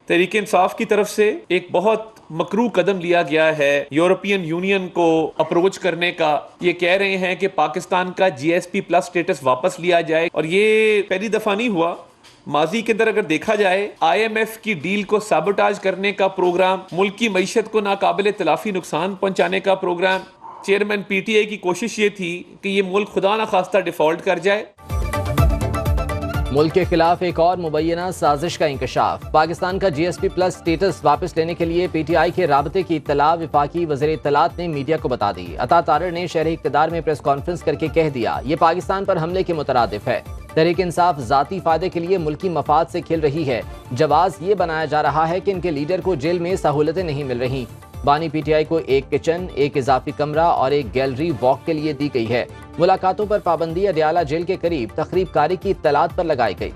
تحریک انصاف کی طرف سے ایک بہت مکروہ قدم لیا گیا ہے یورپین یونین کو اپروچ کرنے کا. یہ کہہ رہے ہیں کہ پاکستان کا جی ایس پی پلس سٹیٹس واپس لیا جائے, اور یہ پہلی دفعہ نہیں ہوا. ماضی کے اندر اگر دیکھا جائے آئی ایم ایف کی ڈیل کو سابوٹاج کرنے کا پروگرام, ملک کی معیشت کو ناقابل تلافی نقصان پہنچانے کا programme, chairman P T I کی کوشش یہ تھی کہ یہ ملک خدا نخواستہ ڈیفالٹ کر جائے. ملک کے خلاف ایک اور مبینہ سازش کا انکشاف. پاکستان کا جی ایس پی پلس سٹیٹس واپس لینے کے لیے پی ٹی آئی کے رابطے کی اطلاع وفاقی وزیر اطلاعات نے میڈیا کو بتا دی. عطا طارر نے شہر اقتدار میں پریس کانفرنس کر کے کہہ دیا یہ پاکستان پر حملے کے مترادف ہے. تحریک انصاف ذاتی فائدے کے لیے ملکی مفاد سے کھیل رہی ہے. جواز یہ بنایا جا رہا ہے کہ ان کے لیڈر کو جیل میں سہولتیں نہیں مل رہی. بانی پی ٹی آئی کو ایک کچن, ایک اضافی کمرہ اور ایک گیلری واک کے لیے دی گئی ہے. ملاقاتوں پر پابندی اڈیالہ جیل کے قریب تخریب کاری کی اطلاعات پر لگائی گئی.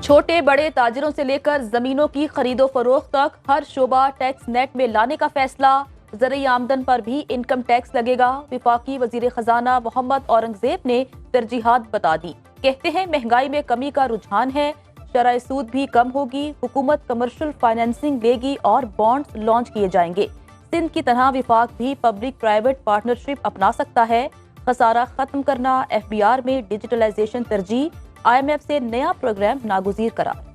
چھوٹے بڑے تاجروں سے لے کر زمینوں کی خرید و فروخت تک ہر شعبہ ٹیکس نیٹ میں لانے کا فیصلہ. زرعی آمدن پر بھی انکم ٹیکس لگے گا. وفاقی وزیر خزانہ محمد اورنگزیب نے ترجیحات بتا دی. کہتے ہیں مہنگائی میں کمی کا رجحان ہے, شرح سود بھی کم ہوگی, حکومت کمرشل فائنینسنگ لے گی اور بانڈز لانچ کیے جائیں گے. سندھ کی طرح وفاق بھی پبلک پرائیویٹ پارٹنرشپ اپنا سکتا ہے. خسارہ ختم کرنا, ایف بی آر میں ڈیجیٹلائزیشن ترجیح, آئی ایم ایف سے نیا پروگرام ناگزیر قرار.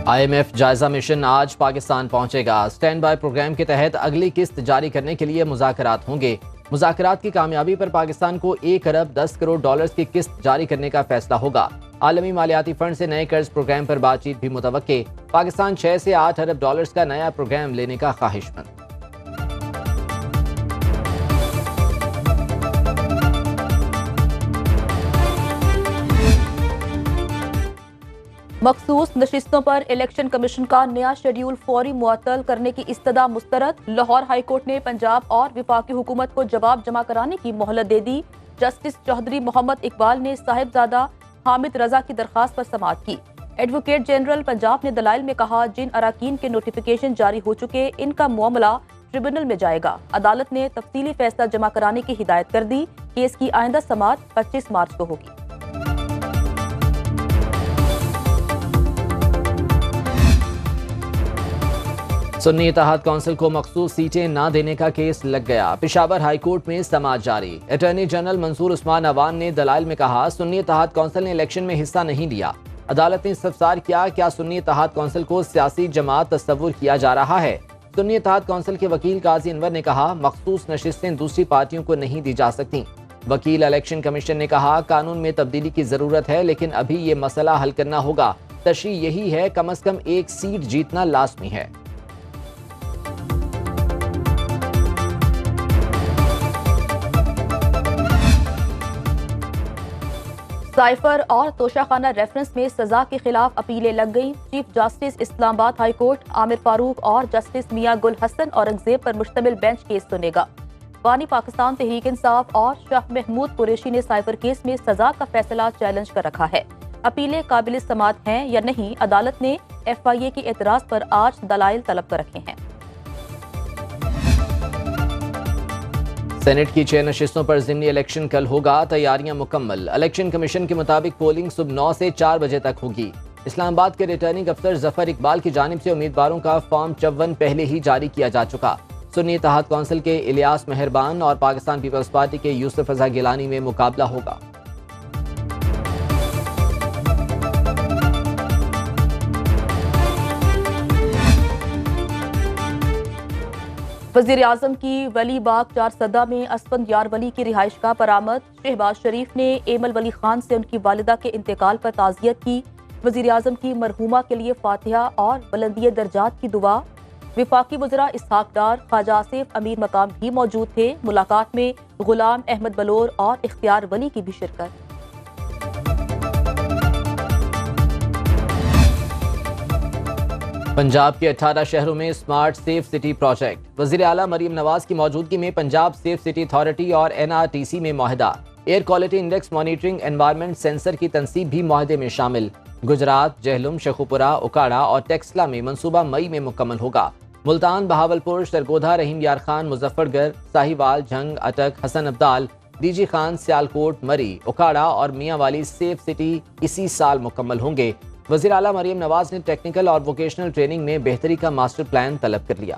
آئی ایم ایف جائزہ مشن آج پاکستان پہنچے گا. سٹینڈ بائی پروگرام کے تحت اگلی قسط جاری کرنے کے لیے مذاکرات ہوں گے. مذاکرات کی کامیابی پر پاکستان کو 1 ارب 10 کروڑ ڈالرز کی قسط جاری کرنے کا فیصلہ ہوگا. عالمی مالیاتی فنڈ سے نئے قرض پروگرام پر بات چیت بھی متوقع. پاکستان 6 سے 8 ارب ڈالرز کا نیا پروگرام لینے کا خواہش مند. مخصوص نشستوں پر الیکشن کمیشن کا نیا شیڈیول فوری معطل کرنے کی استدعا مسترد. لاہور ہائی کورٹ نے پنجاب اور وفاقی حکومت کو جواب جمع کرانے کی مہلت دے دی. جسٹس چودھری محمد اقبال نے صاحبزادہ حامد رضا کی درخواست پر سماعت کی. ایڈوکیٹ جنرل پنجاب نے دلائل میں کہا جن اراکین کے نوٹیفیکیشن جاری ہو چکے ان کا معاملہ ٹریبونل میں جائے گا. عدالت نے تفصیلی فیصلہ جمع کرانے کی ہدایت کر دی. کیس کی آئندہ سماعت 25 مارچ کو ہوگی. سنی اتحاد کونسل کو مخصوص سیٹیں نہ دینے کا کیس لگ گیا. پشاور ہائی کورٹ میں سماعت جاری. اٹارنی جنرل منصور عثمان عوان نے دلائل میں کہا سنی اتحاد کونسل نے الیکشن میں حصہ نہیں لیا. عدالت نے استفسار کیا سنی اتحاد کونسل کو سیاسی جماعت تصور کیا جا رہا ہے. سنی اتحاد کونسل کے وکیل قاضی انور نے کہا مخصوص نشستیں دوسری پارٹیوں کو نہیں دی جا سکتی. وکیل الیکشن کمیشن نے کہا قانون میں تبدیلی کی ضرورت ہے لیکن ابھی یہ مسئلہ حل کرنا ہوگا. تشریح یہی ہے کم از کم ایک سیٹ جیتنا لازمی ہے. سائفر اور توشہ خانہ ریفرنس میں سزا کے خلاف اپیلیں لگ گئیں. چیف جسٹس اسلام آباد ہائی کورٹ عامر فاروق اور جسٹس میاں گل حسن اورنگزیب پر مشتمل بینچ کیس سنے گا. بانی پاکستان تحریک انصاف اور شاہ محمود قریشی نے سائفر کیس میں سزا کا فیصلہ چیلنج کر رکھا ہے. اپیلیں قابل سماعت ہیں یا نہیں, عدالت نے ایف آئی اے کے اعتراض پر آج دلائل طلب کر رکھے ہیں. سینٹ کی 6 نشستوں پر ضمنی الیکشن کل ہوگا. تیاریاں مکمل. الیکشن کمیشن کے مطابق پولنگ صبح 9 سے 4 بجے تک ہوگی. اسلام آباد کے ریٹرننگ افسر ظفر اقبال کی جانب سے امیدواروں کا فارم 54 پہلے ہی جاری کیا جا چکا. سنی اتحاد کونسل کے الیاس مہربان اور پاکستان پیپلز پارٹی کے یوسف رضا گیلانی میں مقابلہ ہوگا. وزیر اعظم کی ولی باغ 4 سدہ میں اسفند یار ولی کی رہائش گاہ برآمد. شہباز شریف نے ایمل ولی خان سے ان کی والدہ کے انتقال پر تعزیت کی. وزیر اعظم کی مرحومہ کے لیے فاتحہ اور بلندی درجات کی دعا. وفاقی وزراء اسحاق ڈار, خواجہ آصف امیر مقام بھی موجود تھے. ملاقات میں غلام احمد بلور اور اختیار ولی کی بھی شرکت. پنجاب کے 18 شہروں میں اسمارٹ سیف سٹی پروجیکٹ. وزیر اعلیٰ مریم نواز کی موجودگی میں پنجاب سیف سٹی اتھارٹی اور این آر ٹی سی میں معاہدہ. Air quality index monitoring environment sensor کی تنصیب بھی معاہدے میں شامل. گجرات, جہلم, شیخوپورہ, اکاڑا اور ٹیکسلا میں منصوبہ مئی میں مکمل ہوگا. ملتان، بہاولپور، سرگودھا، رحیم یار خان، مظفر گڑھ، ساہیوال، جھنگ، اٹک، حسن ابدال، ڈی جی خان، سیالکوٹ، مری، اکھاڑا اور میاں والی سیف سٹی اسی سال مکمل ہوں گے۔ وزیر اعلیٰ مریم نواز نے ٹیکنیکل اور ووکیشنل ٹریننگ میں بہتری کا ماسٹر پلان طلب کر لیا۔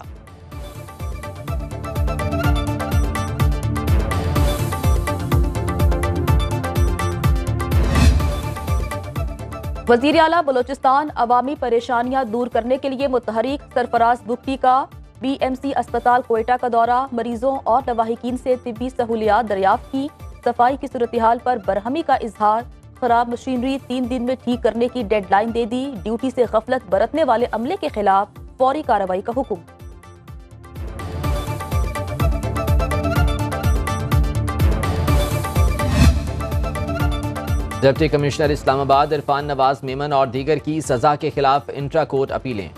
وزیر اعلیٰ بلوچستان عوامی پریشانیاں دور کرنے کے لیے متحرک سرفراز بگٹی کا بی ایم سی اسپتال کوئٹہ کا دورہ، مریضوں اور لواحقین سے طبی سہولیات دریافت کی، صفائی کی صورتحال پر برہمی کا اظہار، خراب مشینری 3 دن میں ٹھیک کرنے کی ڈیڈ لائن دے دی، ڈیوٹی سے غفلت برتنے والے عملے کے خلاف فوری کارروائی کا حکم۔ ڈپٹی کمشنر اسلام آباد عرفان نواز میمن اور دیگر کی سزا کے خلاف انٹرا کورٹ اپیلیں۔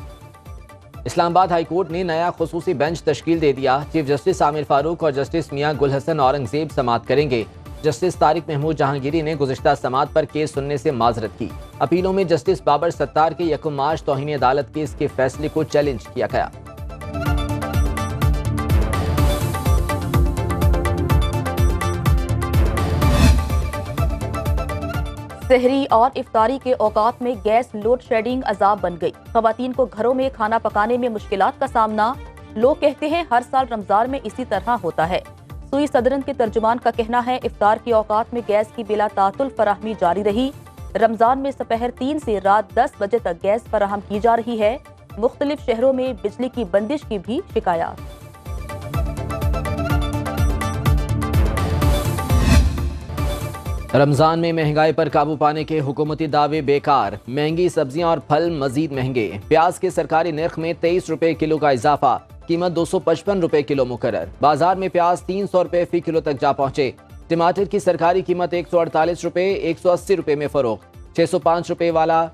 اسلام آباد ہائی کورٹ نے نیا خصوصی بینچ تشکیل دے دیا، چیف جسٹس عامر فاروق اور جسٹس میاں گل حسن اورنگزیب سماعت کریں گے۔ جسٹس طارق محمود جہانگیری نے گزشتہ سماعت پر کیس سننے سے معذرت کی۔ اپیلوں میں جسٹس بابر ستار کے 1 مارچ توہین عدالت کیس کے فیصلے کو چیلنج کیا گیا۔ سحری اور افطاری کے اوقات میں گیس لوڈ شیڈنگ عذاب بن گئی، خواتین کو گھروں میں کھانا پکانے میں مشکلات کا سامنا۔ لوگ کہتے ہیں ہر سال رمضان میں اسی طرح ہوتا ہے۔ سوئی صدرن کے ترجمان کا کہنا ہے افطار کے اوقات میں گیس کی بلا تعطل فراہمی جاری رہی۔ رمضان میں سپہر 3 سے رات 10 بجے تک گیس فراہم کی جا رہی ہے۔ مختلف شہروں میں بجلی کی بندش کی بھی شکایات۔ رمضان میں مہنگائی پر قابو پانے کے حکومتی دعوے بیکار، مہنگی سبزیاں اور پھل مزید مہنگے۔ پیاز کے سرکاری نرخ میں 23 روپے کلو کا اضافہ، قیمت 255 روپے کلو مقرر۔ بازار میں پیاز 300 روپے فی کلو تک جا پہنچے۔ ٹماٹر کی سرکاری قیمت 148 روپے 180 روپے میں فروخت۔ 605 روپے والا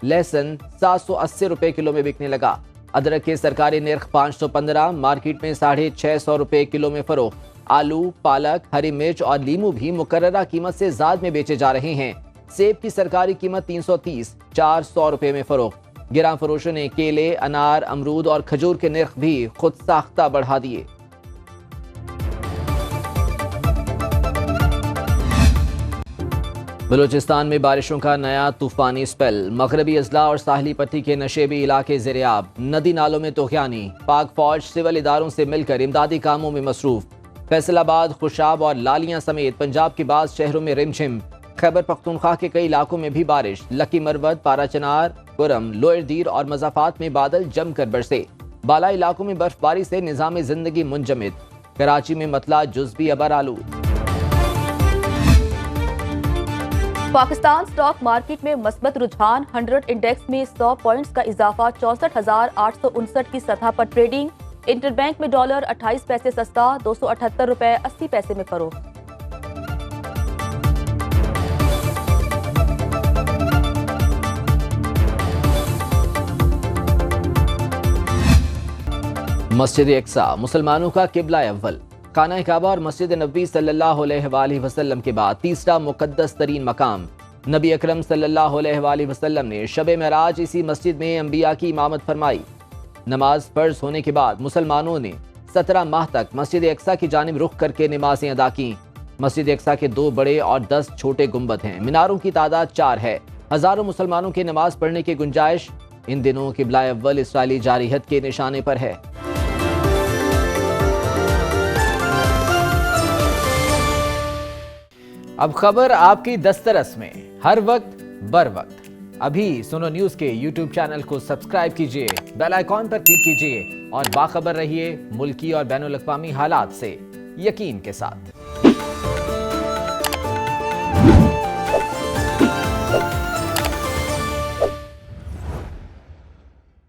لہسن 780 روپے کلو میں بکنے لگا۔ ادرک کے سرکاری نرخ 515، مارکیٹ میں 650 روپے کلو میں فروخت۔ آلو، پالک، ہری مرچ اور لیمو بھی مقررہ قیمت سے زائد میں بیچے جا رہے ہیں۔ سیب کی سرکاری قیمت 330، 400 روپے میں فروخت۔ گراں فروشوں نے کیلے، انار، امرود اور کھجور کے نرخ بھی خود ساختہ بڑھا دیے۔ بلوچستان میں بارشوں کا نیا طوفانی سپیل، مغربی اضلاع اور ساحلی پٹی کے نشیبی علاقے زیرآب، ندی نالوں میں طغیانی، پاک فوج سول اداروں سے مل کر امدادی کاموں میں مصروف۔ فیصل آباد، خوشاب اور لالیاں سمیت پنجاب کے بعض شہروں میں رمجھم۔ خیبر پختونخوا کے کئی علاقوں میں بھی بارش، لکی مروت، پارا چنار، کرم، لوئر دیر اور مضافات میں بادل جم کر برسے۔ بالائی علاقوں میں برف باری سے نظام زندگی منجمد، کراچی میں مطلع جزوی ابر آلود۔ پاکستان سٹاک مارکیٹ میں مثبت رجحان، 100 انڈیکس میں 100 پوائنٹس کا اضافہ، 64,859 کی سطح پر ٹریڈنگ۔ انٹر بینک میں ڈالر 28 پیسے سستا، 278 روپے 80 پیسے میں فروخت۔ مسجد اقصی مسلمانوں کا قبلہ اول، خانہ کعبہ اور مسجد نبوی صلی اللہ علیہ وآلہ وسلم کے بعد تیسرا مقدس ترین مقام۔ نبی اکرم صلی اللہ علیہ وآلہ وسلم نے شب معراج اسی مسجد میں انبیاء کی امامت فرمائی۔ نماز فرض ہونے کے بعد مسلمانوں نے 17 ماہ تک مسجد اقصی کی جانب رخ کر کے نمازیں ادا کیں۔ مسجد اقصی کے 2 بڑے اور 10 چھوٹے گنبد ہیں، میناروں کی تعداد 4 ہے۔ ہزاروں مسلمانوں کی نماز پڑھنے کی گنجائش ان دنوں قبلہ اول اسرائیلی جارحیت کے نشانے پر ہے۔ اب خبر آپ کی دسترس میں، ہر وقت بر وقت۔ ابھی سنو نیوز کے یوٹیوب چینل کو سبسکرائب کیجئے، بیل آئیکن پر کلک کیجئے اور باخبر رہیے ملکی اور بین الاقوامی حالات سے یقین کے ساتھ۔